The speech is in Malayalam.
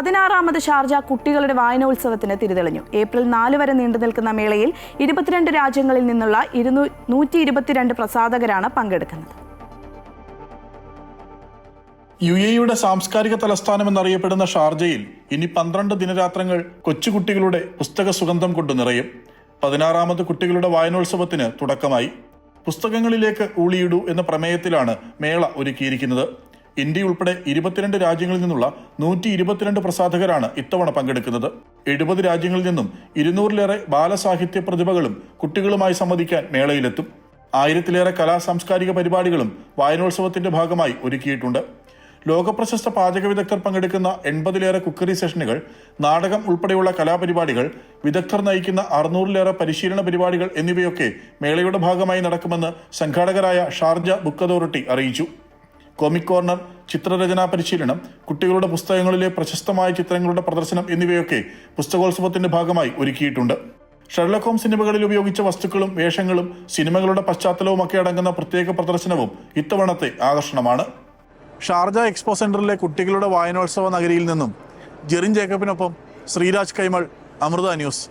16ാമത് ഷാർജ കുട്ടികളുടെ വായനോത്സവത്തിന് തിരിതെളിഞ്ഞു. ഏപ്രിൽ 4 വരെ നീണ്ടുനിൽക്കുന്ന മേളയിൽ 22 രാജ്യങ്ങളിൽ നിന്നുള്ള 122 പ്രസാധകരാണ് പങ്കെടുക്കുന്നത്. UAE-യുടെ സാംസ്കാരിക തലസ്ഥാനമെന്നറിയപ്പെടുന്ന ഷാർജയിൽ ഇനി 12 ദിനരാത്രങ്ങൾ കൊച്ചുകുട്ടികളുടെ പുസ്തക സുഗന്ധം കൊണ്ട് നിറയും. 16ാമത് കുട്ടികളുടെ വായനോത്സവത്തിന് തുടക്കമായി. പുസ്തകങ്ങളിലേക്ക് ഊളിയിടൂ എന്ന പ്രമേയത്തിലാണ് മേള ഒരുക്കിയിരിക്കുന്നത്. ഇന്ത്യ ഉൾപ്പെടെ 22 രാജ്യങ്ങളിൽ നിന്നുള്ള 122 പ്രസാധകരാണ് ഇത്തവണ പങ്കെടുക്കുന്നത്. 70 രാജ്യങ്ങളിൽ നിന്നും 200-ലേറെ ബാലസാഹിത്യ പ്രതിഭകളും കുട്ടികളുമായി സംവദിക്കാൻ മേളയിലെത്തും. 1000-ലേറെ സാംസ്കാരിക പരിപാടികളും വായനോത്സവത്തിന്റെ ഭാഗമായി ഒരുക്കിയിട്ടുണ്ട്. ലോകപ്രശസ്ത പാചക വിദഗ്ധർ പങ്കെടുക്കുന്ന 80-ലേറെ കുക്കറി സെഷനുകൾ, നാടകം ഉൾപ്പെടെയുള്ള കലാപരിപാടികൾ, വിദഗ്ധർ നയിക്കുന്ന 600-ലേറെ പരിശീലന പരിപാടികൾ എന്നിവയൊക്കെ മേളയുടെ ഭാഗമായി നടക്കുമെന്ന് സംഘാടകരായ ഷാർജ ബുക്ക് അതോറിറ്റി അറിയിച്ചു. കോമിക് കോർണർ, ചിത്രരചനാ പരിശീലനം, കുട്ടികളുടെ പുസ്തകങ്ങളിലെ പ്രശസ്തമായ ചിത്രങ്ങളുടെ പ്രദർശനം എന്നിവയൊക്കെ പുസ്തകോത്സവത്തിന്റെ ഭാഗമായി ഒരുക്കിയിട്ടുണ്ട്. ഷെർലക് ഹോംസ് സിനിമകളിൽ ഉപയോഗിച്ച വസ്തുക്കളും വേഷങ്ങളും സിനിമകളുടെ പശ്ചാത്തലവുമൊക്കെ അടങ്ങുന്ന പ്രത്യേക പ്രദർശനവും ഇത്തവണത്തെ ആകർഷണമാണ്. ഷാർജ എക്സ്പോ സെന്ററിലെ കുട്ടികളുടെ വായനോത്സവ നഗരിയിൽ നിന്നും ജെറിൻ ജേക്കബിനൊപ്പം ശ്രീരാജ് കൈമൾ, അമൃത ന്യൂസ്.